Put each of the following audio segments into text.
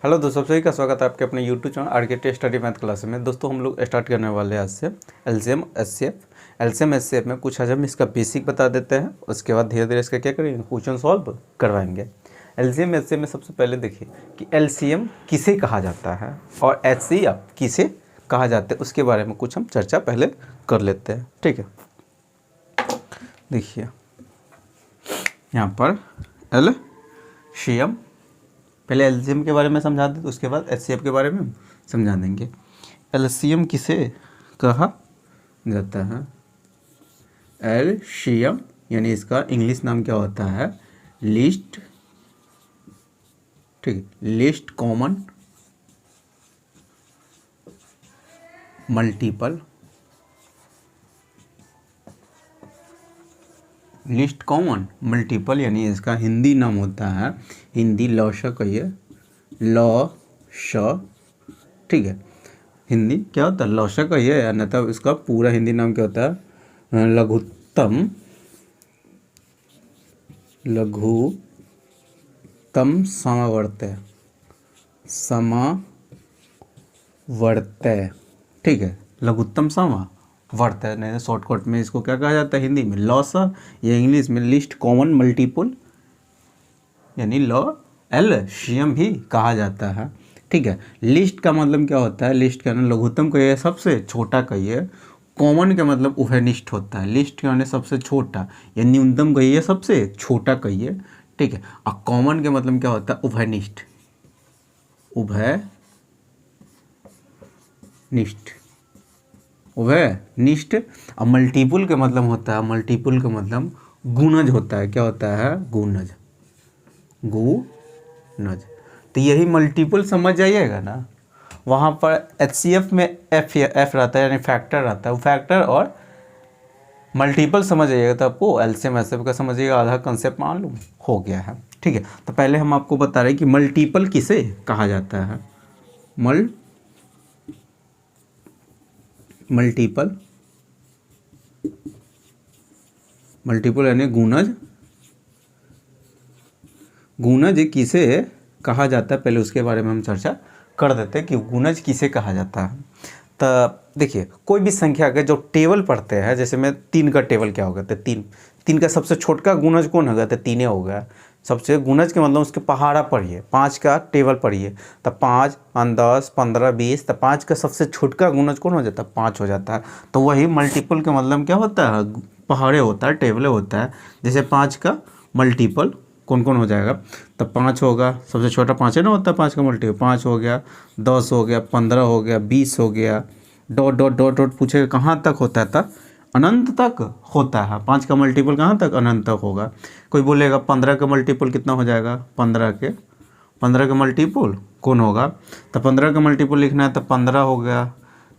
Hello दोस्तों, सभी का स्वागत है आपके अपने YouTube channel architect study math class में। दोस्तों हम लोग स्टार्ट करने वाले हैं आज से एलसीएम एससीएफ में कुछ आज हम इसका बेसिक बता देते हैं। उसके बाद धीरे धीरे इसका क्या करेंगे, क्वेश्चन सॉल्व करवाएंगे। एलसीएम एससीएफ में सबसे पहले देखिए कि एलसीएम किसे कहा जाता है और एचसीएफ किसे कहा जाता है, उसके बारे में कुछ हम चर्चा पहले कर लेते हैं। ठीक है, देखिए यहाँ पर एलसीएम, पहले एलसीएम के बारे में समझा दें तो उसके बाद एचसीएफ के बारे में समझा देंगे। एलसीएम किसे कहा जाता है? एलसीएम यानी इसका इंग्लिश नाम क्या होता है? लिस्ट, ठीक है, list common multiple, list common multiple यानी इसका हिंदी नाम होता है, हिंदी लॉश कहिए, लॉश, ठीक है, हिंदी क्या होता है? लॉश कहिए, अन्यथा इसका पूरा हिंदी नाम क्या होता है? लघुत्तम समावर्त्य, ठीक है, लघुत्तम समावर्त्य, नहीं शॉर्टकट में इसको क्या कहा जाता है हिंदी में? लॉस, या इंग्लिश में लिस्ट कॉमन मल्टीपल यानी एलसीएम भी कहा जाता है। ठीक है, लिस्ट का मतलब क्या होता है? लिस्ट का लघुत्तम कहिए, सबसे छोटा कहिए, कॉमन का मतलब उभयनिष्ठ होता है। लिस्ट के माने सबसे छोटा, या न्यूनतम कहिए, सबसे छोटा कहिए, ठीक है, और कॉमन के मतलब क्या होता है? उभयनिष्ठ, उभयनिष्ठ। और मल्टीपल का मतलब होता है, मल्टीपल का मतलब गुणज होता है। क्या होता है? गुणज। तो यही मल्टीपल समझ जाइएगा ना। वहाँ पर एचसीएफ में एफ रहता है यानी फैक्टर रहता है, वो फैक्टर और मल्टीपल समझ जाइएगा तो आपको एलसीएम एचसीएफ का समझिएगा, आधा कंसेप्ट मालूम हो गया है। ठीक है, तो पहले हम आपको बता रहे हैं कि मल्टीपल किसे कहा जाता है। मल्टीपल यानी गुणज किसे कहा जाता है, पहले उसके बारे में हम चर्चा कर देते हैं कि गुणज किसे कहा जाता है। तो देखिए कोई भी संख्या के जो टेबल पढ़ते हैं, जैसे मैं 3 का टेबल क्या होगा? तो 3 का सबसे छोटका गुणज कौन होगा? तो 3 होगा। सबसे गुणज के मतलब उसके पहाड़ा पढ़िए, 5 का टेबल पढ़िए तो 5, 10, 15, 20, तो 5 का सबसे छोटका गुणज कौन हो जाता है? 5 हो जाता है। तो वही मल्टीपल का मतलब क्या होता है? पहाड़े होता है, टेबले होता है। जैसे 5 का मल्टीपल कौन कौन हो जाएगा? तो 5 होगा, सबसे छोटा 5 है ना होता है, 5 का मल्टीपल 5 हो गया, 10 हो गया, 15 हो गया, 20 हो गया, डॉट डॉट डॉट डॉट पूछेगा कहाँ तक होता है? तक अनंत तक होता है। 5 का मल्टीपल कहाँ तक? अनंत तक होगा। कोई बोलेगा 15 का मल्टीपल कितना हो जाएगा? 15 का मल्टीपल कौन होगा? तो 15 का मल्टीपल लिखना है तो 15 हो गया,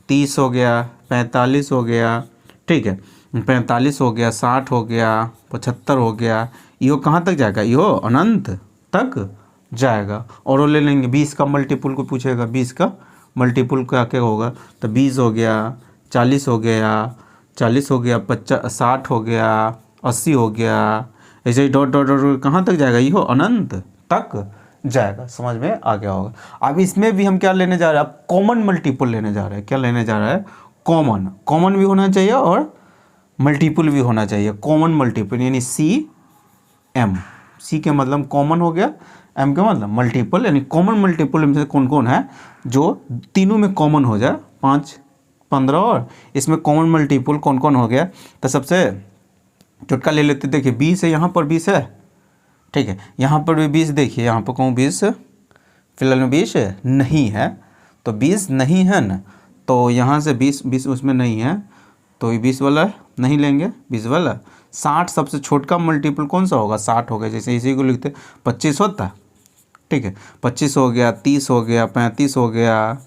30 हो गया, 45 हो गया, ठीक है, 45 हो गया, 60 हो गया, 75 हो गया। यो कहाँ तक जाएगा? यो अनंत तक जाएगा। और वो ले लेंगे 20 का मल्टीपल को पूछेगा, 20 का मल्टीपल क्या क्या होगा? तो 20 हो गया, 40 हो गया, 50, 60 हो गया, 80 हो गया, ऐसे ही डॉट डॉट डॉट कहाँ तक जाएगा? यो अनंत तक जाएगा। समझ में आ गया होगा। अब इसमें भी हम क्या लेने जा रहे हैं? अब कॉमन मल्टीपल लेने जा रहे हैं। क्या लेने जा रहा है? कॉमन भी होना चाहिए और मल्टीपल भी होना चाहिए। कॉमन मल्टीपल यानी सी के मतलब कॉमन हो गया, एम का मतलब मल्टीपल, यानी कॉमन मल्टीपल में से कौन कौन है जो तीनों में कॉमन हो जाए? 5, 15 और इसमें कॉमन मल्टीपल कौन कौन हो गया? तो सबसे चुटका ले लेते, देखिए 20 है, यहाँ पर 20 है, ठीक है, यहाँ पर भी 20, देखिए यहाँ पर कहूँ 20, फिलहाल में 20 नहीं है, तो 20 नहीं है ना, तो यहाँ से 20 उसमें नहीं है, तो ये 20 वाला नहीं लेंगे, 20 वाला। 60 सबसे छोटका मल्टीपल कौन सा होगा? 60 हो गया। जैसे इसी को लिखते 25 होता, ठीक है, 25 हो गया, 30 हो गया, 35 हो गया,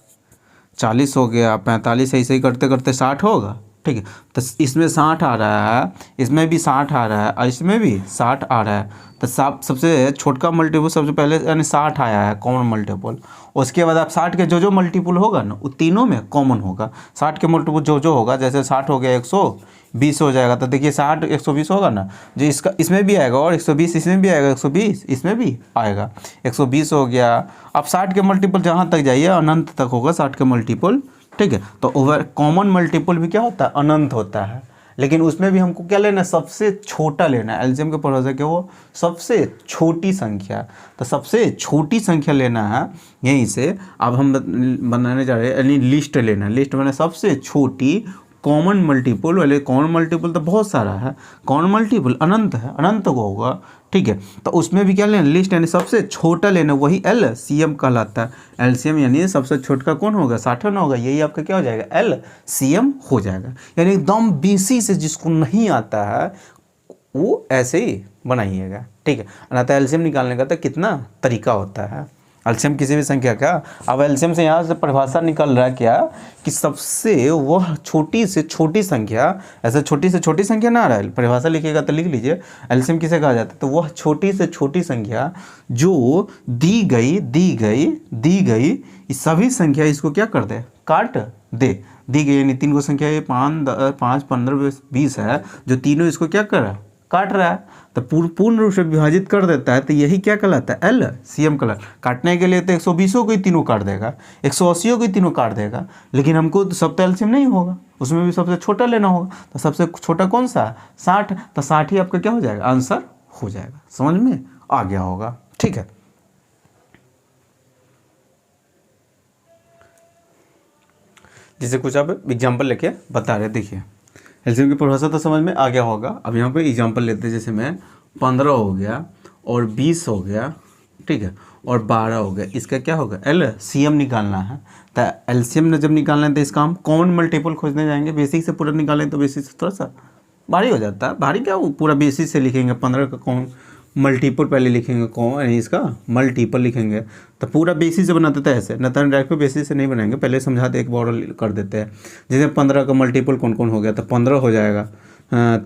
40 हो गया, 45, ऐसे ही करते करते 60 होगा, ठीक है। तो इसमें 60 आ रहा है, इसमें भी 60 आ रहा है और इसमें भी 60 आ रहा है। तो सबसे छोटा मल्टीपल सबसे पहले यानी 60 आया है कॉमन मल्टीपल। उसके बाद आप 60 के जो मल्टीपल होगा ना वो तीनों में कॉमन होगा। 60 के मल्टीपल जो होगा, जैसे 60 हो गया 120 हो जाएगा। तो देखिए 60 120 होगा ना, जो इसका इसमें भी आएगा और 120 इसमें भी आएगा, 120 इसमें भी आएगा, 120 हो गया। अब 60 के मल्टीपल जहाँ तक जाइए अनंत तक होगा 60 के मल्टीपल, ठीक है। तो ओवर कॉमन मल्टीपल भी क्या होता है, अनंत होता है। लेकिन उसमें भी हमको क्या लेना है, सबसे छोटा लेना है। एलसीएम के पर्पज से क्या, वो सबसे छोटी संख्या। तो सबसे छोटी संख्या लेना है यहीं से। अब हम बनाने जा रहे हैं यानी लिस्ट लेना है। लिस्ट में सबसे छोटी कॉमन मल्टीपल वाले, कॉमन मल्टीपल तो बहुत सारा है, कॉमन मल्टीपल अनंत है, अनंत को होगा, ठीक है। तो उसमें भी क्या लेना, लिस्ट यानी सबसे छोटा लेना, वही एलसीएम कहलाता है। एलसीएम यानी सबसे छोटा कौन होगा, 60 होगा, यही आपका क्या हो जाएगा, एलसीएम हो जाएगा। यानी एकदम बीसी से जिसको नहीं आता है वो ऐसे ही बनाइएगा, ठीक है। अतः एलसीएम निकालने का तो कितना तरीका होता है। एलसीएम किसी भी संख्या का, अब एलसीएम से यहाँ से परिभाषा निकल रहा है क्या, कि सबसे वह छोटी से छोटी संख्या, ऐसे छोटी से छोटी संख्या ना आ रहा है, परिभाषा लिखिएगा तो लिख लीजिए। एलसीएम किसे कहा जाता है, तो वह छोटी से छोटी संख्या जो दी गई इस सभी संख्या इसको क्या कर दे, काट दे। दी गई यानी 3 को संख्या, ये 5 15 20 है, जो तीनों इसको क्या कर रहा है, काट रहा है। तो पूर्ण रूप से विभाजित कर देता है, तो यही क्या कहलाता है, एलसीएम कहलाता है। काटने के लिए तो 120 को ही तीनों काट देगा, 180 को ही तीनों काट देगा, लेकिन हमको तो सब तो एलसीएम नहीं होगा, उसमें भी सबसे छोटा लेना होगा। तो सबसे छोटा कौन सा, 60। तो 60 ही आपका क्या हो जाएगा, आंसर हो जाएगा। समझ में आ गया होगा, ठीक है। जैसे कुछ आप एग्जाम्पल लेके बता रहे, देखिए एलसीएम की परिभाषा तो समझ में आ गया होगा। अब यहाँ पे एग्जांपल लेते हैं, जैसे मैं 15 हो गया और 20 हो गया, ठीक है, और 12 हो गया, इसका क्या होगा, एलसीएम निकालना है। तो एलसीएम ने जब निकालना है तो इसका हम कॉमन मल्टीपल खोजने जाएंगे। बेसिक से पूरा निकालें तो बेसिक से थोड़ा सा भारी हो जाता है, भारी क्या, वो पूरा बेसिक से लिखेंगे। 15 का कौन मल्टीपल पहले लिखेंगे, कौन इसका मल्टीपल लिखेंगे। तो पूरा बेसिस से बनाते थे ऐसे, न तो डायरेक्ट बेसिस से नहीं बनाएंगे, पहले समझाते एक बार कर देते हैं। जैसे 15 का मल्टीपल कौन कौन हो गया, तो 15 हो जाएगा,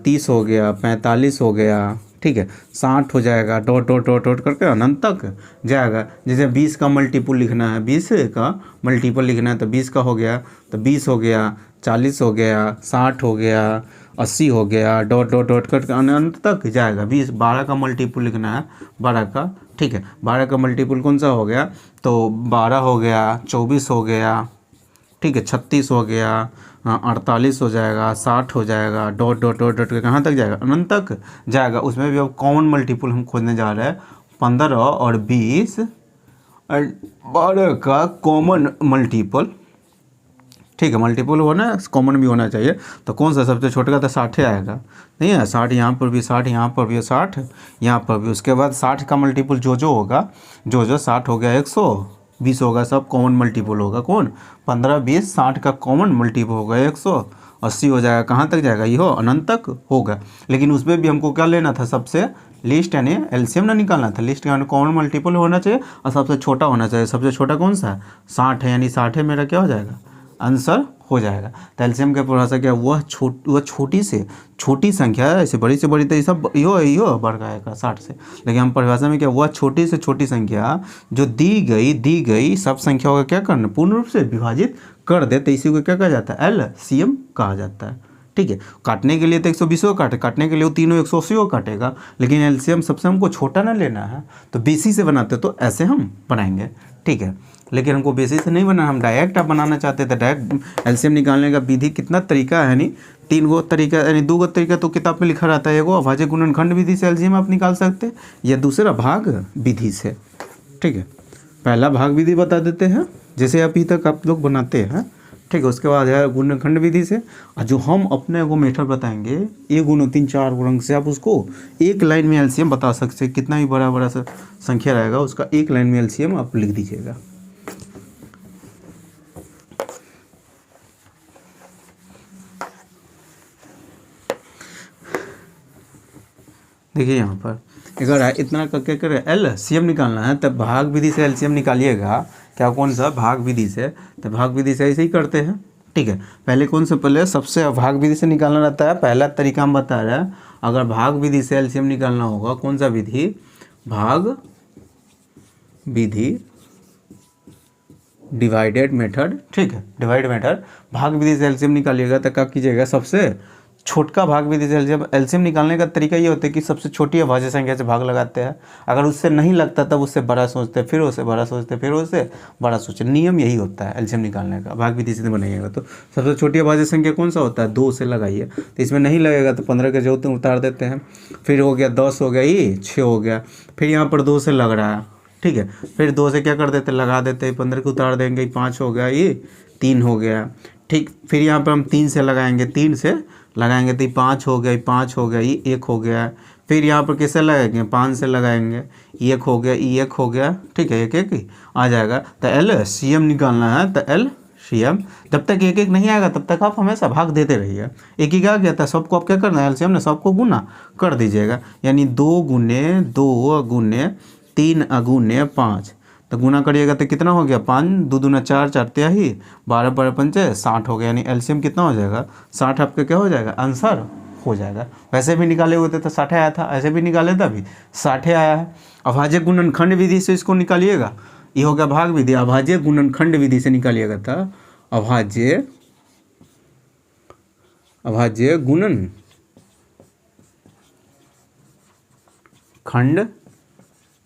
30 हो गया, 45 हो गया, ठीक है, 60 हो जाएगा, डॉट डॉट डॉट डॉट करके अनंत तक जाएगा। जैसे 20 का मल्टीपल लिखना है, 20 का मल्टीपल लिखना है, तो 20 का हो गया, तो 20 हो गया, 40 हो गया, 60 हो गया, 80 हो gया, डॉट डॉट डॉट करके अनंत तक जाएगा। 20 12 का मल्टीपल लिखना है, 12 का, ठीक है। 12 का मल्टीपल कौन सा हो गया, तो 12 हो गया, 24 हो गया, ठीक है, 36 हो गया, 48 हो जाएगा, 60 हो जाएगा, डॉट डॉट डॉट डॉट कहाँ तक जाएगा, अनंत तक जाएगा। उसमें भी अब कॉमन मल्टीपल हम खोजने जा रहे हैं। 15 और 20 और 12 का कॉमन मल्टीपल, ठीक है, मल्टीपल होना कॉमन भी होना चाहिए। तो कौन सा सबसे छोटे का, तो 60 आएगा, नहीं है, 60 यहाँ पर भी, 60 यहाँ पर भी, 60 यहाँ पर भी। उसके बाद 60 का मल्टीपल जो होगा, जो 60 हो गया, 120 होगा, सब कॉमन मल्टीपल होगा। कौन, 15 20 60 का कॉमन मल्टीपल होगा, 180 हो जाएगा, कहाँ तक जाएगा, ये हो अनंत तक होगा। लेकिन उसमें भी हमको क्या लेना था, सबसे लिस्ट यानी एलसीएम ना निकालना था। लिस्ट का कॉमन मल्टीपल होना चाहिए और सबसे छोटा होना चाहिए। सबसे छोटा कौन सा है, 60 है, यानी 60 है मेरा क्या हो जाएगा, आंसर हो जाएगा। तो एलसीएम का परिभाषा क्या, वह छोटी से छोटी संख्या है, ऐसे बड़ी से बड़ी तो ये सब यो बढ़ जाएगा 60 से। लेकिन हम परिभाषा में क्या, वह छोटी से छोटी संख्या जो दी गई सब संख्याओं का क्या करना, पूर्ण रूप से विभाजित कर दे, तो इसी को क्या कहा जाता है, एलसीएम कहा जाता है, ठीक है। काटने के लिए तो 120 को काटने के लिए वो तीनों 180 को काटेगा, लेकिन एलसीएम सबसे हमको छोटा ना लेना है, तो बेसी से बनाते तो ऐसे हम बनाएंगे, ठीक है। लेकिन हमको बेसिस से नहीं बना, हम डायरेक्ट आप बनाना चाहते थे। डायरेक्ट एलसीएम निकालने का विधि कितना तरीका है, नहीं 3 गो तरीका यानी 2 गो तरीका तो किताब में लिखा रहता है। एगो अभाज्य गुणनखंड विधि से एलसीएम आप निकाल सकते हैं, या दूसरा भाग विधि से, ठीक है। पहला भाग विधि बता देते हैं, जैसे अभी तक आप लोग बनाते हैं, ठीक है। उसके बाद है गुणनखंड विधि से, और जो हम अपने को मेथड बताएंगे, 1 गुणा 3 4 गुणन से आप उसको एक लाइन में एलसीएम बता सकते हैं। कितना भी बड़ा सा संख्या रहेगा उसका एक लाइन में एलसीएम आप लिख दीजिएगा। देखिए यहाँ पर अगर इतना करके कर एलसीएम निकालना है, तब भाग विधि से एलसीएम निकालिएगा। क्या, कौन सा, भाग विधि से। तो भाग विधि से ऐसे ही करते हैं, ठीक है। पहले कौन से, पहले सबसे भाग विधि से निकालना रहता है। पहला तरीका हम बता रहे हैं, अगर भाग विधि से एलसीएम निकालना होगा, कौन सा विधि, भाग विधि, डिवाइडेड मेथड, ठीक है, डिवाइड मेथड। भाग विधि से एलसीएम निकालिएगा तो क्या कीजिएगा, सबसे छोटका भाग विधि से एलसीएम निकालने का तरीका ये होता है कि सबसे छोटी अभाज्य संख्या से भाग लगाते हैं। अगर उससे नहीं लगता तब उससे बड़ा सोचते हैं, फिर उससे बड़ा सोचते हैं, फिर उससे बड़ा सोचते। नियम यही होता है एलसीएम निकालने का, भाग विधि से बनाइएगा तो सबसे छोटी अभाज्य संख्या कौन सा होता है, 2 से लगाइए। तो इसमें नहीं लगेगा तो 15 के जो उतार देते हैं, फिर हो गया 10 हो गया, ये 6 हो गया, फिर यहाँ पर 2 से लग रहा है, ठीक है, फिर 2 से क्या कर देते, लगा देते हैं, 15 को उतार देंगे, 5 हो गया, ये 3 हो गया, ठीक। फिर यहाँ पर हम 3 से लगाएंगे, 3 से लगाएंगे तो 5 हो गया, 5 हो गया, ये 1 हो गया। फिर यहाँ पर कैसे लगाएंगे, 5 से लगाएंगे, 1 हो गया, ये 1 हो गया, ठीक है, 1 1 आ जाएगा। तो एलसीएम निकालना है, तो एलसीएम जब तक 1 1 नहीं आएगा तब तक आप हमेशा भाग देते रहिए। 1 1 आ गया था, सबको आप क्या करना है, एलसीएम ने सबको गुना कर दीजिएगा, यानी 2 गुने 2 गुने 3 गुने 5, तो गुना करिएगा तो कितना हो गया, 5 2 दूना 4 4 तिहाई 12 12 पंचे 60 हो गया, यानी एलसीएम कितना हो जाएगा, 60 आपका क्या हो जाएगा, आंसर हो जाएगा। वैसे भी निकाले हुए थे तो 60 आया था, ऐसे भी निकाले था अभी 60 आया है। अभाज्य गुणनखंड विधि से इसको निकालिएगा, ये हो गया भाग विधि। अभाज्य गुणनखंड विधि से निकालिएगा था, अभाज्य गुणनखंड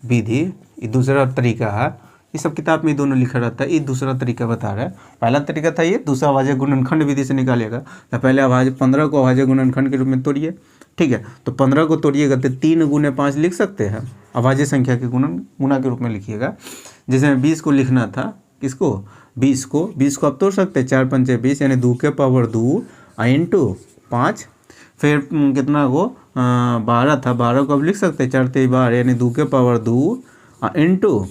विधि, ये दूसरा तरीका है। ये सब किताब में दोनों लिखा रहता है, ये दूसरा तरीका बता रहा है। पहला तरीका था ये, दूसरा अभाज्य गुणनखंड विधि से निकालिएगा। तो पहले 15 को अभाज्य गुणनखंड के रूप में तोड़िए, ठीक है। तो 15 को तोड़िएगा तो 3 गुने 5 लिख सकते हैं, अभाज्य संख्या के गुणा के रूप में लिखिएगा। जैसे 20 को लिखना था, किसको, 20 को आप तोड़ सकते हैं, 4 पंचे 20, यानी 2 के पावर 2 इंटू 5। फिर कितना को 12 था, 12 को अब लिख सकते हैं 4 3 12, यानी 2 के पावर 2 इंटू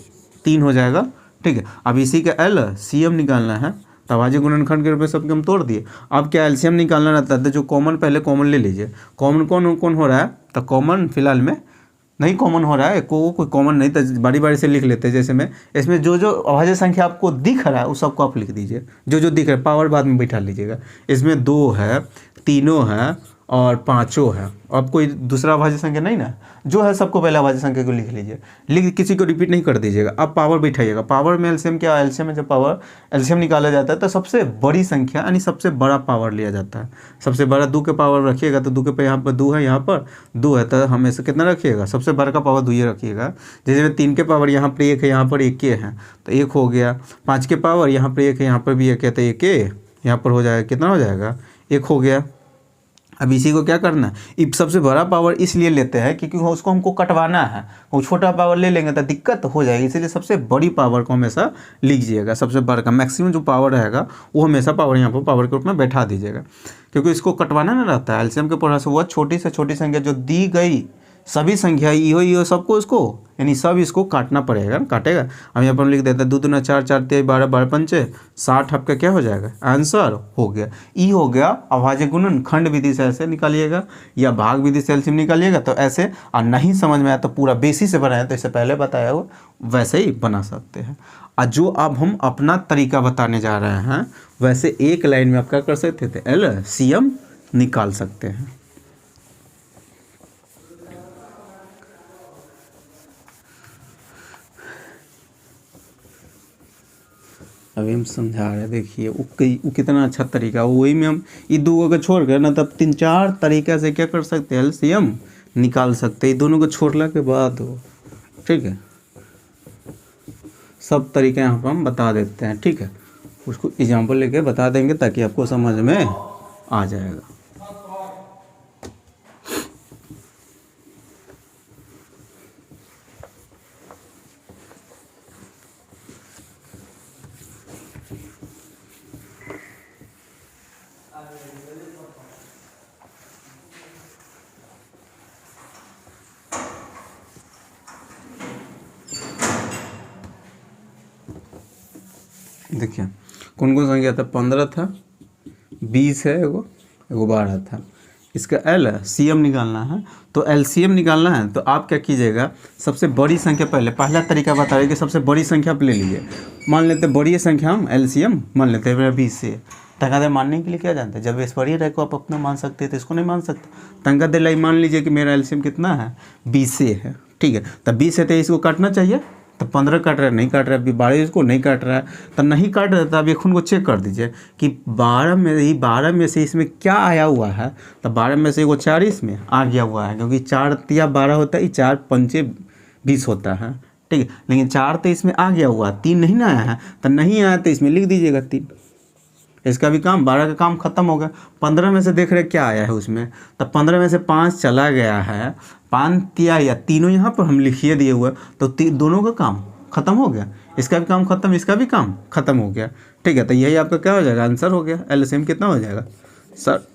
3 हो जाएगा, ठीक है। अब इसी का एलसीएम निकालना है, तो अभाज्य गुणनखंड के रूप में सबके हम तोड़ दिए। अब क्या एलसीएम निकालना रहता है, तो जो कॉमन, पहले कॉमन ले लीजिए। कॉमन कौन हो रहा है, तो कॉमन फिलहाल में नहीं कॉमन हो रहा है, कोई कॉमन नहीं, तो बारी बारी से लिख लेते हैं। जैसे में इसमें जो जो अभाज्य संख्या आपको दिख रहा है उस सबको आप लिख दीजिए, जो दिख रहा है, पावर बाद में बैठा लीजिएगा। इसमें 2 है, 3 है और 5 है। अब कोई दूसरा अभाज्य संख्या नहीं ना, जो है सबको पहले अभाज्य संख्या को लिख लीजिए, किसी को रिपीट नहीं कर दीजिएगा। अब पावर बैठाइएगा। पावर में एलसीएम क्या, एलसीएम में जब पावर एलसीएम निकाला जाता है तो सबसे बड़ी संख्या यानी सबसे बड़ा पावर लिया जाता है। सबसे बड़ा 2 के पावर रखिएगा, तो 2 के यहाँ पर 2 है, यहाँ पर 2 है, तो हमेशा कितना रखिएगा, सबसे बड़ा का पावर 2 ही रखिएगा। जैसे 3 के पावर यहाँ पर 1 है, यहाँ पर 1 है, तो 1 हो गया। 5 के पावर यहाँ पर 1 है, यहाँ पर भी 1 है, तो 1 यहाँ पर हो जाएगा, कितना हो जाएगा, 1 हो गया। अब इसी को क्या करना है, सबसे बड़ा पावर इसलिए लेते हैं क्योंकि उसको हमको कटवाना है। वो छोटा पावर ले लेंगे तो दिक्कत हो जाएगी, इसलिए सबसे बड़ी पावर को हमेशा लीजिएगा। सबसे बड़ा का मैक्सिमम जो पावर रहेगा वो हमेशा पावर यहाँ पर पावर के रूप में बैठा दीजिएगा, क्योंकि इसको कटवाना ना रहता है। एलसीएम के पढ़ा से वह छोटी से छोटी संख्या जो दी गई सभी संख्या यो सबको इसको यानी सब इसको काटना पड़ेगा, काटेगा। हम यहाँ पर लिख देते हैं 2 दूना 4 4 3 12 12 पंचे 60, आपका क्या हो जाएगा, आंसर हो गया। ई हो गया अभाज्य गुणनखंड विधि से ऐसे निकालिएगा, या भाग विधि से एलसीएम निकालिएगा तो ऐसे। और नहीं समझ में आया तो पूरा बेसिस से बनाया, तो इससे पहले बताया वो वैसे ही बना सकते हैं। और जो अब हम अपना तरीका बताने जा रहे हैं वैसे एक लाइन में आप क्या कर सकते थे, एलसीएम निकाल सकते हैं। अभी हम समझा रहे हैं, देखिए वो कितना अच्छा तरीका, वही में हम ये 2 को छोड़ कर ना तब 3 4 तरीक़ा से क्या कर सकते हैं, एलसीएम निकाल सकते हैं। ये दोनों को छोड़ने के बाद हो, ठीक है, सब तरीके यहाँ पर हम बता देते हैं, ठीक है। उसको एग्जाम्पल लेके बता देंगे ताकि आपको समझ में आ जाएगा। देखिए कौन कौन संख्या था, 15 था, 20 है, एगो 12 था। इसका एलसीएम निकालना है, तो एलसीएम निकालना है तो आप क्या कीजिएगा, सबसे बड़ी संख्या पहला तरीका बता रहे कि सबसे बड़ी संख्या आप ले लीजिए। मान लेते बड़ी संख्या हम एलसीएम मान लेते हैं 20 से, तंगा देर मानने के लिए क्या जानते हैं, जब इस पर ही रहे को आप अपना मान सकते हैं तो इसको नहीं मान सकते। तंगा देर लाई मान लीजिए कि मेरा एलसीएम कितना है 20 है, ठीक है, तब 20 है तो इसको काटना चाहिए, तो 15 काट रहा है, नहीं काट रहा है, अभी 12 इसको नहीं काट रहा है, तो नहीं काट रहा है, तो अब एक को चेक कर दीजिए कि 12 में से इसमें क्या आया हुआ है, तो 12 में से वो 4 इसमें आ गया हुआ है, क्योंकि 4 तिया 12 होता है, 4 पंचे 20 होता है, ठीक है, लेकिन 4 तो इसमें आ गया हुआ, 3 नहीं ना आया है, तो नहीं आया तो इसमें लिख दीजिएगा 3, इसका भी काम 12 का काम खत्म हो गया। 15 में से देख रहे क्या आया है उसमें, तो 15 में से 5 चला गया है, 5 तिया या तीनों यहाँ पर हम लिखिए दिए हुए, तो दोनों का काम खत्म हो गया, इसका भी काम खत्म, इसका भी काम खत्म हो गया, ठीक है, तो यही आपका क्या हो जाएगा, आंसर हो गया। एलसीएम कितना हो जाएगा 60,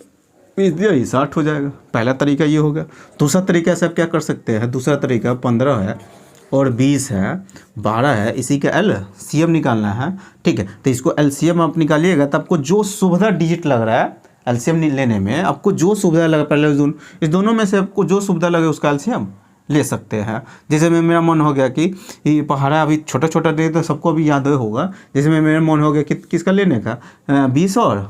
20 दिया ही 60 हो जाएगा। पहला तरीका ये हो गया। दूसरा तरीका से आप क्या कर सकते हैं, दूसरा तरीका 15 है और 20 है, 12 है, इसी का एलसीएम निकालना है, ठीक है, तो इसको एलसीएम आप निकालिएगा तो आपको जो सुविधा डिजिट लग रहा है एलसीएम लेने में, आपको जो सुविधा लगा, पहले इस दोनों में से आपको जो सुविधा लगे उसका एलसीएम ले सकते हैं। जैसे में मेरा मन हो गया कि ये पहाड़ा अभी छोटा छोटा दे तो सबको भी याद होगा, जैसे में मेरा मन हो गया कि किसका लेने का 20 और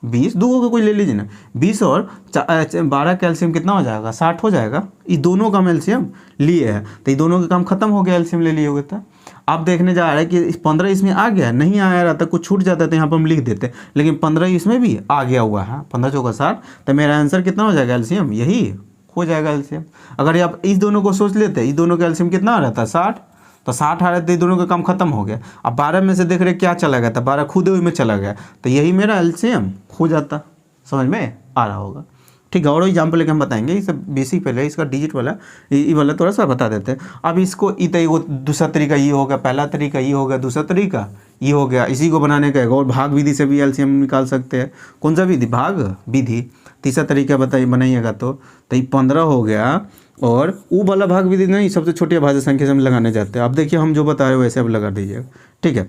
20 दो को कोई ले लीजिए ना, 20 और 12 का एलसीएम कितना हो जाएगा 60 हो जाएगा। ये दोनों का एलसीएम लिए है तो ये दोनों का काम खत्म हो गया, एलसीएम ले लिए हुए था। आप देखने जा रहे हैं कि 15 इसमें आ गया, नहीं आया रहा था, कुछ छूट जाता तो यहाँ पर हम लिख देते, लेकिन 15 इसमें भी आ गया हुआ है, 15 चौका 60, तो मेरा आंसर कितना हो जाएगा एलसीएम, यही हो जाएगा एलसीएम। अगर आप इस दोनों को सोच लेते, इस दोनों का एलसीएम कितना आ रहा था 60, तो 60 आ रहा था, दोनों का काम खत्म हो गया। अब 12 में से देख रहे क्या चला गया था, 12 खुद हुई में चला गया, तो यही मेरा एलसीएम हो जाता। समझ में आ रहा होगा, ठीक है। और एग्जाम्पल लेके हम बताएंगे, ये सब बेसिक पहले इसका डिजिट वाला ये वाला थोड़ा सा बता देते हैं। अब इसको वो दूसरा तरीका ये होगा, पहला तरीका ये होगा, दूसरा तरीका ये हो गया। इसी को बनाने का और भाग विधि से भी एलसीएम निकाल सकते हैं। कौन सा विधि, भाग विधि। तीसरा तरीका बताइए बनाइएगा तो ये 15 हो गया, और वो वाला भाग विधि नहीं, सबसे छोटी अभाज्य संख्या से हम लगाने जाते हैं। अब देखिए हम जो बता रहे हो वैसे अब लगा दीजिएगा, ठीक है।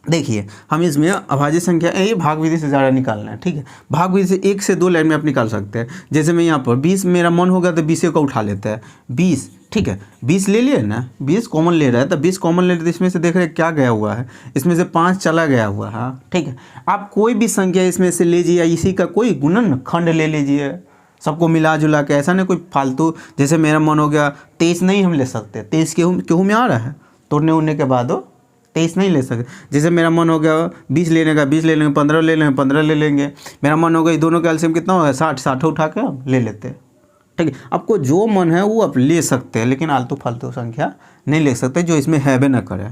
देखिए हम इसमें अभाज्य संख्या ये भाग विधि से ज़्यादा निकालना है, ठीक है। भाग विधि से 1 से 2 लाइन में आप निकाल सकते हैं। जैसे मैं यहाँ पर 20 मेरा मन होगा तो 20 को उठा लेते हैं, 20, ठीक है, 20 ले लिए ना, 20 कॉमन ले रहा है, तो 20 कॉमन ले रहे, तो इसमें से देख रहे क्या गया हुआ है, इसमें से 5 चला गया हुआ है, ठीक है। आप कोई भी संख्या इसमें से लीजिए, इसी का कोई गुणन खंड ले लीजिए, सबको मिला जुला के, ऐसा नहीं कोई फालतू। जैसे मेरा मन हो गया 23 नहीं हम ले सकते, 23 केहू में आ रहा है, तोड़ने उड़ने के बाद 23 नहीं ले सकते। जैसे मेरा मन हो गया 20 लेने का, 20 ले लेंगे, 15 ले लेंगे, 15 ले लेंगे। मेरा मन हो गया दोनों का एलसीएम कितना होगा 60, 60 उठा के हम ले लेते हैं, ठीक है। आपको जो मन है वो आप ले सकते हैं, लेकिन आलतू फालतू संख्या नहीं ले सकते जो इसमें है भी ना करे,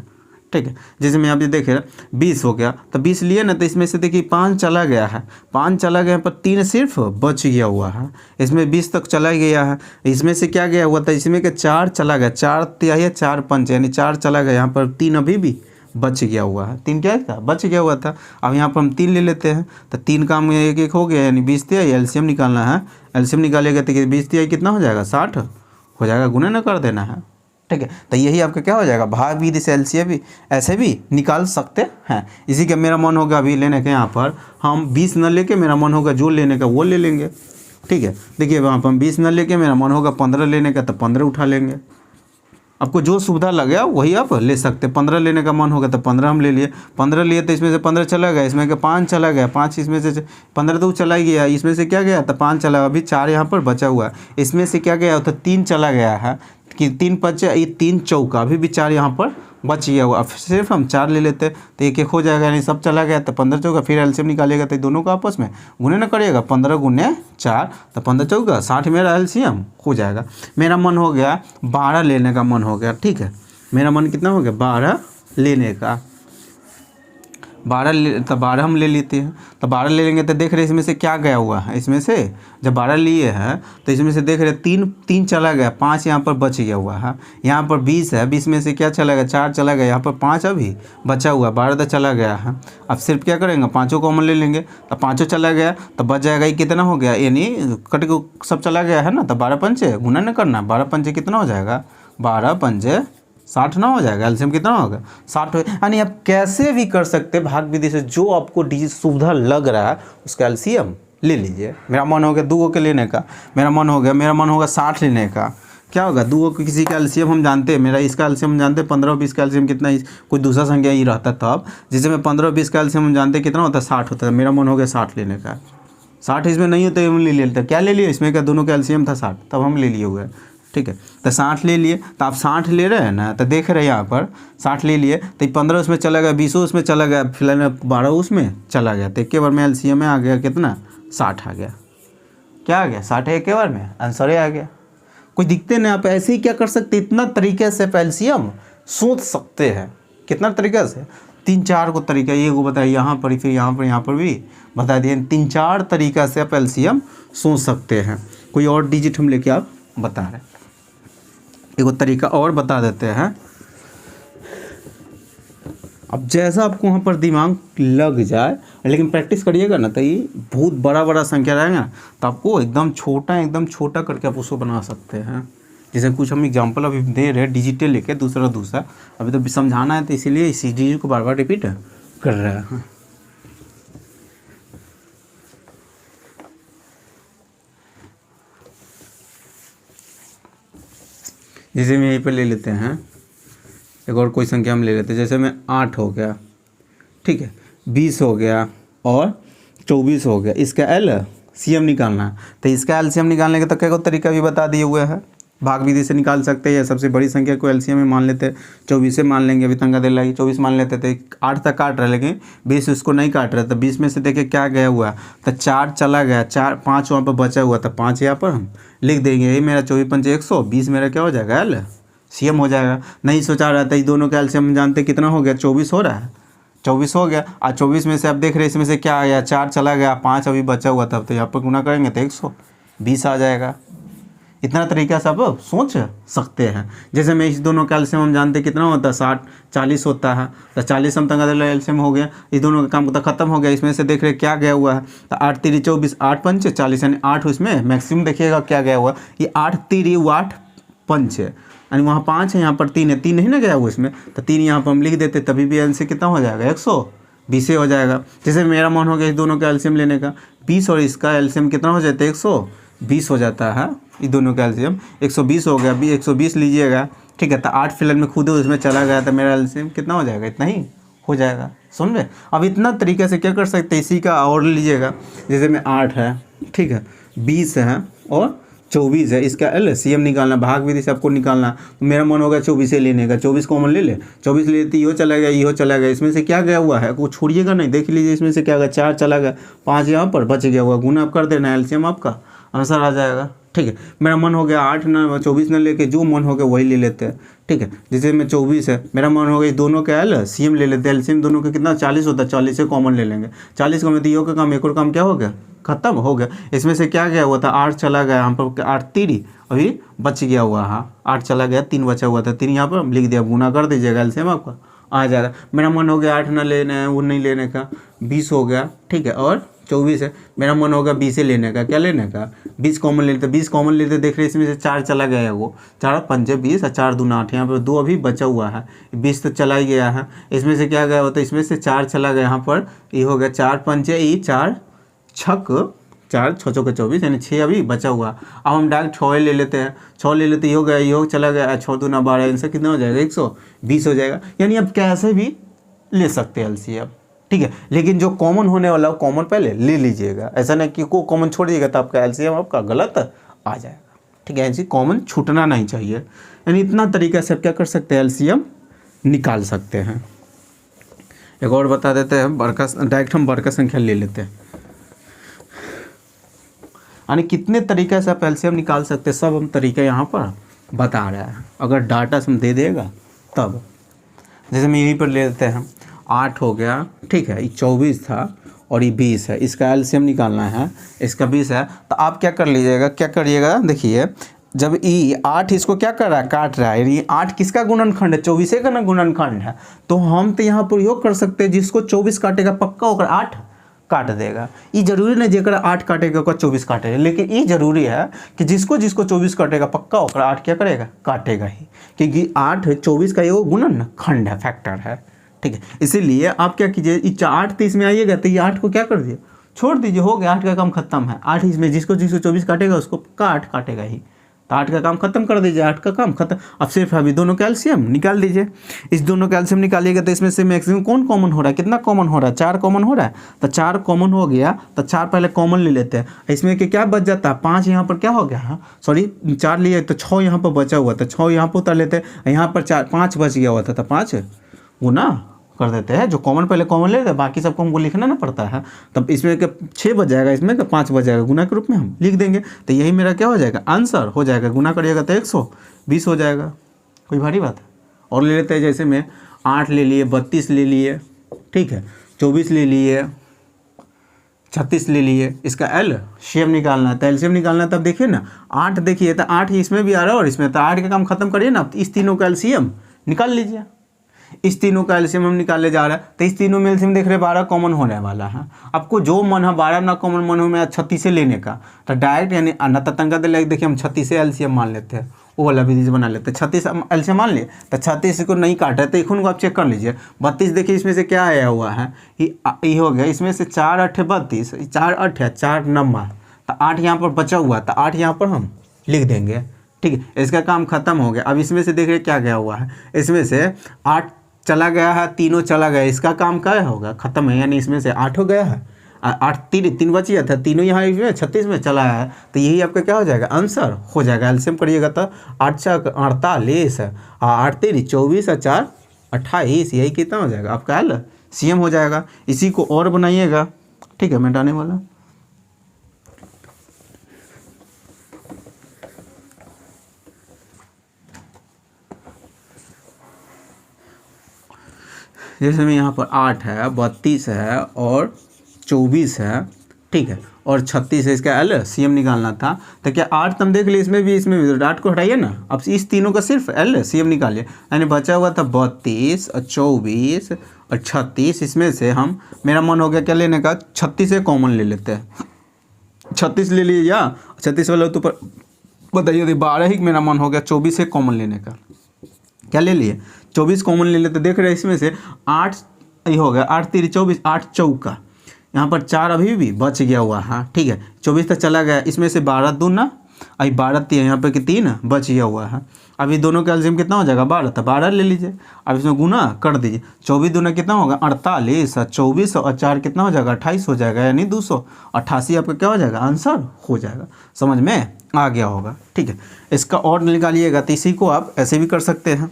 ठीक है। जैसे मैं आप ये देखे 20 हो गया, तो 20 लिए ना, तो इसमें से देखिए 5 चला गया है, 5 चला गया पर 3 सिर्फ बच गया हुआ है, इसमें 20 तक चला गया है। इसमें से क्या गया हुआ था, इसमें के 4 चला गया, 4 तिहाई 4 पंच, यानी 4 चला गया, यहाँ पर 3 अभी भी बच गया हुआ है। 3 क्या था, बच गया हुआ था। अब यहाँ पर हम 3 ले लेते हैं, तो 3 काम एक एक हो गया, यानी 20 तिहाई एलसीएम निकालना है। एलसीएम निकालेगा तो 20 तिहाई कितना हो जाएगा 60 हो जाएगा, गुणा न कर देना है, ठीक है। तो यही आपका क्या हो जाएगा, भाग विधि से एलसीएम भी ऐसे भी निकाल सकते हैं। इसी का मेरा मन होगा अभी लेने का, यहाँ पर हम 20 न लेके, मेरा मन होगा जो लेने का वो ले लेंगे, ठीक है। देखिए वहाँ पर हम 20 न लेके, मेरा मन होगा 15 लेने का, तो 15 उठा लेंगे। आपको जो सुविधा लगे वही आप ले सकते। 15 लेने का मन होगा तो 15 हम ले लिए, 15 लिए तो इसमें से 15 चला गया, इसमें के 5 चला गया, 5 इसमें से 15 तो चला ही गया, इसमें से क्या गया तो 5 चला, अभी 4 यहाँ पर बचा हुआ है, इसमें से क्या गया तो 3 चला गया है कि 3 5 ये 3 चौका, अभी भी 4 यहाँ पर बच गया हुआ। अब सिर्फ हम 4 ले लेते तो एक एक हो जाएगा, यानी सब चला गया, तो 15 चौका, फिर एलसीएम निकालेगा तो दोनों का आपस में गुणे न करिएगा, 15 गुने 4, तो 15 चौका 60 मेरा एलसीएम हो जाएगा। मेरा मन हो गया 12 लेने का मन हो गया, ठीक है। मेरा मन कितना हो गया 12 लेने का, 12 हम ले लेते हैं, तो 12 ले लेंगे तो देख रहे इसमें से क्या गया हुआ है, इसमें से जब 12 लिए हैं तो इसमें से देख रहे 3 चला गया, 5 यहाँ पर बच गया हुआ है। यहाँ पर 20 है, 20 में से क्या चला गया 4 चला गया, यहाँ पर 5 अभी बचा हुआ, 12 तो चला गया है। अब सिर्फ क्या करेंगे 5 कॉमन ले लेंगे, तो 5 चला गया तो बच जाएगा, ये कितना हो गया, यानी कट को सब चला गया है ना, तो 12 पंचे गुना न करना, 12 पंचे कितना हो जाएगा 12 पंचे 60 ना हो जाएगा, एलसीएम कितना होगा 60 हो। यानी आप कैसे भी कर सकते हैं भाग विधि से, जो आपको डिजिट सुविधा लग रहा है उसका एलसीएम ले लीजिए। मेरा मन हो गया 2 के लेने का, मेरा मन होगा 60 लेने का, क्या होगा, दो किसी का एलसीएम हम जानते हैं, मेरा इसका एलसीएम हम जानते हैं 15 और 20 का एलसीएम कितना, कोई दूसरा संख्या ही रहता तब, जिसे मैं 15 और 20 का एलसीएम हम जानते हैं कितना होता है 60 होता है। मेरा मन हो गया 60 लेने का, 60 इसमें नहीं होता हम ले लेते, क्या ले लिए इसमें का दोनों का एलसीएम था 60, तब हम ले लिए हुए। ठीक है, तो 60 ले लिए, तो आप 60 ले रहे हैं ना, तो देख रहे हैं यहाँ पर 60 ले लिए, तो 15 उसमें चला गया, 20 उसमें चला गया, फिलहाल 12 उसमें चला गया, तो एक बार में एलसीएम में आ गया कितना 60 आ गया। क्या आ गया 60 एक बार में आंसर ही आ गया। कोई दिखते नहीं, आप ऐसे ही क्या कर सकते, इतना तरीके से एलसीएम सोच सकते हैं। कितना तरीका से, 3-4 को तरीका, ये को बताया यहाँ पर, फिर यहाँ पर भी बता दिए, 3-4 तरीका से आप एलसीएम सोच सकते हैं। कोई और डिजिट हम लेके आप बता रहे हैं, एक तरीका और बता देते हैं। अब जैसा आपको वहाँ पर दिमाग लग जाए, लेकिन प्रैक्टिस करिएगा ना, तो ये बहुत बड़ा बड़ा संख्या रहेगा, तो आपको एकदम छोटा करके आप उसको बना सकते हैं। जैसे कुछ हम एग्जांपल अभी दे रहे हैं डिजिटल लेके, दूसरा अभी तो समझाना है, तो इसीलिए इसी चीज़ को बार बार रिपीट कर रहे हैं। जैसे मैं यहीं पर ले लेते हैं, एक और कोई संख्या हम ले लेते हैं, जैसे में 8 हो गया, ठीक है, 20 हो गया और 24 हो गया। इसका एलसीएम निकालना है, तो इसका एलसीएम निकालने का तो क्या तरीका भी बता दिए हुए हैं। भाग विधि से निकाल सकते हैं, या सबसे बड़ी संख्या को एलसीएम में मान लेते हैं, 24 से मान लेंगे, अभी तंगा दे लगी 24 मान लेते थे, 8 तक काट रहे, लेकिन 20 उसको नहीं काट रहे, तो 20 में से देखिए क्या गया हुआ, तो 4 चला गया, 5 वहाँ पर बचा हुआ था, 5 यहाँ पर हम लिख देंगे, यही मेरा 24×5 120 मेरा क्या हो जाएगा एलसीएम हो जाएगा। नहीं सोचा रहा था, ये दोनों का एलसीएम हम जानते कितना हो गया, 24 हो रहा है, 24 हो गया। आज 24 में से आप देख रहे हैं इसमें से क्या आया, 4 चला गया, 5 अभी बचा हुआ था, तो यहाँ पर गुना करेंगे तो 120 आ जाएगा। इतना तरीका से आप सोच सकते हैं। जैसे मैं इस दोनों का एलसीएम हम जानते कितना होता है, 40 होता है, तो 40 हम तंगा एलसीएम हो गया, इस दोनों का काम तो खत्म हो गया। इसमें से देख रहे क्या गया हुआ है, तो 8 3 24, 8 5 40, यानी 8 इसमें मैक्सिमम देखिएगा क्या गया हुआ, ये 8 3 8 5 है, यानी वहाँ 5 है, यहाँ पर 3 है, 3 नहीं ना गया हुआ इसमें, तो 3 यहाँ पर हम लिख देते, तभी भी आंसर कितना हो जाएगा 120 हो जाएगा। जैसे मेरा मन हो गया इस दोनों का एलसीएम लेने का, 20 और इसका एलसीएम कितना हो जाता है 120 हो जाता है, ये दोनों का एलसीएम 120 हो गया, 120 लीजिएगा, ठीक है, तो 8 फिलहाल में खुद उसमें चला गया, तो मेरा एलसीएम कितना हो जाएगा, इतना ही हो जाएगा। सुन रहे, अब इतना तरीके से क्या कर सकते हैं, इसी का और लीजिएगा, जैसे में 8 है, ठीक है, 20 है और 24 है, इसका एलसीएम निकालना, भाग विधि से आपको निकालना, तो मेरा मन होगा 24 लेने का, 24 कॉमन ले ले, 24 लेते यो चला गया, इसमें से क्या गया हुआ है, को छोड़िएगा नहीं, देख लीजिए इसमें से क्या गया, 4 चला गया, 5 यहाँ पर बच गया हुआ, गुना आप कर देना, एलसीएम आपका आंसर आ जाएगा। ठीक है, मेरा मन हो गया 8 ना 24 ना लेके जो मन हो गया वही ले लेते हैं। ठीक है, जैसे में 24 है, मेरा मन हो गया दोनों का एलसीएम ले लेते हैं, एलसीएम दोनों का कितना 40 होता है, 40 से कॉमन ले लेंगे, 40 का में दियो का काम, एक और काम क्या हो गया, खत्म हो गया। इसमें से क्या गया हुआ था, 8 चला गया, हम पर 8 3 अभी बच गया हुआ, हाँ 8 चला गया, 3 बचा हुआ था, 3 यहाँ पर लिख दिया, गुना कर दीजिएगा, एलसीएम आपका आ जाएगा। मेरा मन हो गया 8 ना लेना है, वो नहीं लेने का, 20 हो गया, ठीक है, और 24 है, मेरा मन होगा 20 लेने का, क्या लेने का, 20 कॉमन लेते, 20 कॉमन लेते, देख रहे इसमें से 4 चला गया है, वो 4 5 20 और 4 2 8, यहाँ पर 2 अभी बचा हुआ है, 20 तो चला ही गया है। इसमें से क्या गया होता है, इसमें से 4 चला गया, यहाँ पर ये हो गया 4 5 4 6 4 6 6 24, यानी 6 अभी बचा हुआ। अब हम डायरेक्ट 6 ले लेते हैं, 6 ले लेते, ये हो गया, ये हो चला गया, 6 2 9 12, इनसे कितना हो जाएगा 120 हो जाएगा। यानी आप कैसे भी ले सकते हैं एलसीएम, ठीक है, लेकिन जो कॉमन होने वाला वो कॉमन पहले ले लीजिएगा, ऐसा नहीं कि को कॉमन छोड़िएगा तो आपका एलसीएम आपका गलत आ जाएगा। ठीक है, ऐसी कॉमन छूटना नहीं चाहिए। यानी इतना तरीका से आप क्या कर सकते हैं, एलसीएम निकाल सकते हैं। एक और बता देते हैं, बड़का डायरेक्ट हम बड़का संख्या ले लेते हैं, यानी कितने तरीके से आप एलसीएम निकाल सकते हैं, सब हम तरीका यहाँ पर बता रहे हैं, अगर डाटा हम दे देगा तब। जैसे मैं यहीं पर ले लेते हैं, 8 हो गया, ठीक है, ये 24 था और ये 20 है, इसका एलसीएम निकालना है, इसका 20 है, तो आप क्या कर लीजिएगा, क्या करिएगा, देखिए जब ये 8 इसको क्या कर रहा है, काट रहा है, ये 8 किसका गुणनखंड है, 24 का ना गुणनखंड है, तो हम तो यहाँ पर योग कर सकते हैं, जिसको 24 काटेगा पक्का होकर 8 काट देगा। ये जरूरी नहीं जेकर 8 काटेगा ओकर 24 काटेगा, लेकिन ये जरूरी है कि जिसको 24 काटेगा पक्का होकर 8 क्या करेगा, काटेगा ही, क्योंकि 8 24 का ये गुणन खंड है, फैक्टर है। ठीक है, इसीलिए आप क्या कीजिए, 8 30 में आइएगा तो ये 8 को क्या कर दिए, छोड़ दीजिए, हो गया, 8 का काम खत्म है। 8 इसमें जिसको 24 काटेगा उसको पक्का 8 काटेगा ही, तो 8 का काम खत्म कर दीजिए, 8 का काम खत्म। अब सिर्फ अभी दोनों का एलसीएम निकाल दीजिए। इस दोनों का एलसीएम निकालिएगा तो इसमें से मैक्सिमम कौन कॉमन हो रहा है, कितना कॉमन हो रहा है, 4 कॉमन हो रहा है। तो 4 कॉमन हो गया तो 4 पहले कॉमन ले लेते हैं। इसमें कि क्या बच जाता है, 5 यहाँ पर क्या हो गया, हाँ सॉरी 4 लिए तो 6 यहाँ पर बचा हुआ था, 6 यहाँ पर उतार लेते हैं। यहाँ पर 5 बच गया हुआ था तो 5 गुना कर देते हैं। जो कॉमन पहले कॉमन ले लेते हैं, बाकी सबको हमको लिखना ना पड़ता है। तब इसमें का 6 बच जाएगा, इसमें का 5 बच जाएगा, गुना के रूप में हम लिख देंगे। तो यही मेरा क्या हो जाएगा, आंसर हो जाएगा। गुना करिएगा तो 120 हो जाएगा। कोई भारी बात है। और ले लेते हैं, जैसे में 8 ले लिए, 32 ले लिए, ठीक है, 24 ले लिए, 36 ले लिए। इसका एलसीएम निकालना है। तो एलसीएम निकालना है, तब देखिए ना 8 देखिए तो 8 इसमें भी आ रहा है और इसमें, तो 8 का काम खत्म करिए ना। इस तीनों का एलसीएम निकाल लीजिए। इस तीनों का एलसीएम हम निकालने जा रहे हैं। तो इस तीनों में एलसीएम देख रहे 12 कॉमन होने वाला है। आपको जो मन है 12 ना कॉमन मन हो में 36 से लेने का, तो डायरेक्ट यानी तंगा देखिए हम 36 से एलसीएम मान लेते हैं, वो वाला विधि से बना लेते हैं। 36 एलसीएम मान लिए तो 36 को नहीं काटा है तो इखुन को आप चेक कर लीजिए। 32 देखिए इसमें से क्या आया हुआ है, ये हो गया। इसमें से 4 8 32, 4 8 है, 4 9, तो 8 यहाँ पर बचा हुआ, तो 8 यहाँ पर हम लिख देंगे, ठीक है। इसका काम खत्म हो गया। अब इसमें से देखिए क्या गया हुआ है, इसमें से 8 चला गया है, तीनों चला गया, इसका काम क्या होगा, खत्म है। यानी इसमें से 8 हो गया है, 8 3 बच गया था, तीनों यहाँ इसमें 36 में चला है। तो यही आपका क्या हो जाएगा, आंसर हो जाएगा। एलसीएम करिएगा तो 8 4 48, 8 3 24, 4 28, यही कितना हो जाएगा आपका एलसीएम हो जाएगा। इसी को और बनाइएगा, ठीक है, मिटाने वाला। जैसे में यहाँ पर 8 है, 32 है और 24 है, ठीक है, और 36 है। इसका एलसीएम निकालना था। तो क्या 8 तुम देख लिए, इसमें भी 8 को हटाइए ना। अब इस तीनों का सिर्फ एलसीएम निकालिए। यानी बचा हुआ था 32 और 24 और 36। इसमें से हम, मेरा मन हो गया क्या लेने का, 36 से कॉमन ले लेते हैं। 36 ले लिए, या 36 वाला तो पर बताइए, 12 ही मेरा मन हो गया 24 से कॉमन लेने का। क्या ले लिए, 24 कॉमन ले लेते। देख रहे हैं इसमें से 8 ये हो गया, 8 3 24, 8 चौका, यहाँ पर 4 अभी भी बच गया हुआ है, ठीक है। 24 तक चला गया, इसमें से 12 दूना, अभी 12 3 यहाँ पे 3 बच गया हुआ है। अभी दोनों का एलसीएम कितना हो जाएगा, 12, तो 12 ले लीजिए। अब इसमें गुना कर दीजिए। 24 दूना कितना होगा, 48, 24 और 4 कितना हो जाएगा, 28 हो जाएगा, यानी 288 आपका क्या हो जाएगा, आंसर हो जाएगा। समझ में आ गया होगा, ठीक है। इसका और निकालिएगा तो इसी को आप ऐसे भी कर सकते हैं।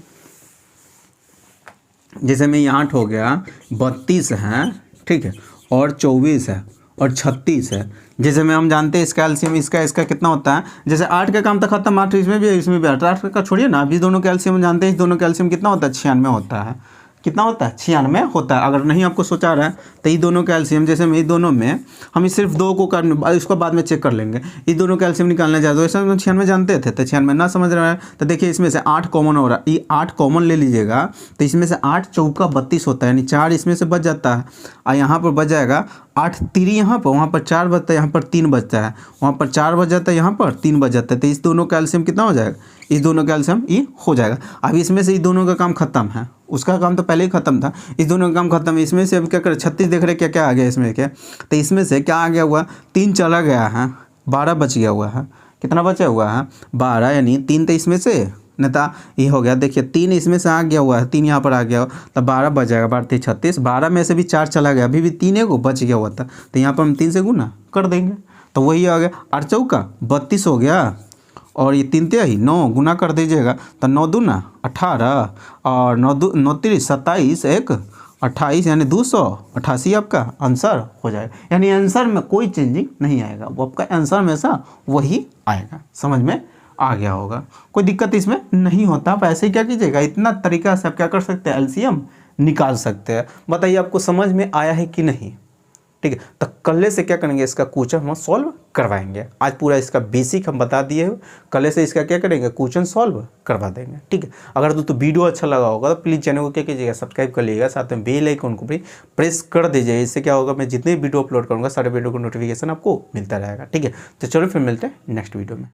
जैसे में 8 हो गया, 32 है, ठीक है, और 24 है और 36 है। जैसे में हम जानते हैं इसका एलसीएम इसका कितना होता है। जैसे 8 का काम तो खत्म, 8 इसमें भी 8 का छोड़िए ना। अभी दोनों का एलसीएम जानते हैं, इस दोनों का एलसीएम कितना होता है, 96 होता है। कितना होता है, 96 होता है। अगर नहीं आपको सोचा रहा है तो ये दोनों का एलसीएम, जैसे में ये दोनों में हम सिर्फ 2 को कर, इसको बाद में चेक कर लेंगे। ये दोनों का एलसीएम निकालना चाहते हो, ऐसा 96 जानते थे, तो 96 ना समझ रहा है तो देखिए इसमें से 8 कॉमन हो रहा है। ये 8 कॉमन ले लीजिएगा तो इसमें से 8 चौका 32 होता है, यानी 4 इसमें से बच जाता है। और यहाँ पर बच जाएगा 8 3 यहाँ पर, वहाँ पर 4 बचता है, यहाँ पर 3 बचता है, वहाँ पर 4 बच जाता है, यहाँ पर 3 बच जाता है। तो इस दोनों का एलसीएम कितना हो जाएगा, इस दोनों का एलसीएम ये हो जाएगा। अब इसमें से इस दोनों का काम खत्म है, उसका काम तो पहले ही खत्म था, इस दोनों का काम खत्म है। इसमें से अब क्या करें, 36 देख रहे क्या क्या आ गया इसमें क्या, तो इसमें से क्या आ गया हुआ, 3 चला गया है, 12 बच गया हुआ है। कितना बचा हुआ है, 12, यानी 3 तो इसमें से नेता ये हो गया। देखिए 3 इसमें से आ गया हुआ है, 3 यहाँ पर आ गया, तब 12 बच जाएगा, 12 3 36, 12 में से भी 4 चला गया, अभी भी 3 को बच गया हुआ था, तो यहाँ पर हम 3 से गुना कर देंगे। तो वही आ गया, 8 चौका 32 हो गया, और ये 3 3 9 गुना कर दीजिएगा, तो 9 दूना 18 और 9 3 27, 1 28, यानी 288 आपका आंसर हो जाएगा। यानी आंसर में कोई चेंजिंग नहीं आएगा, वो आपका आंसर हमेशा वही आएगा। समझ में आ गया होगा, कोई दिक्कत इसमें नहीं होता। आप ऐसे ही क्या कीजिएगा, इतना तरीका से आप क्या कर सकते हैं, एलसीएम निकाल सकते हैं। बताइए आपको समझ में आया है कि नहीं, ठीक है। तो कल से क्या करेंगे, इसका क्वेश्चन हम सॉल्व करवाएंगे। आज पूरा इसका बेसिक हम बता दिए हो, कल से इसका क्या करेंगे, क्वेश्चन सॉल्व करवा देंगे, ठीक है। अगर तो वीडियो अच्छा लगा होगा तो प्लीज़ चैनल को क्या कीजिएगा, सब्सक्राइब कर लीजिएगा, साथ में बेल आइकन को भी प्रेस कर दीजिए। इससे क्या होगा, मैं जितने वीडियो अपलोड करूँगा सारे वीडियो को नोटिफिकेशन आपको मिलता रहेगा, ठीक है। तो चलो फिर मिलते हैं नेक्स्ट वीडियो में।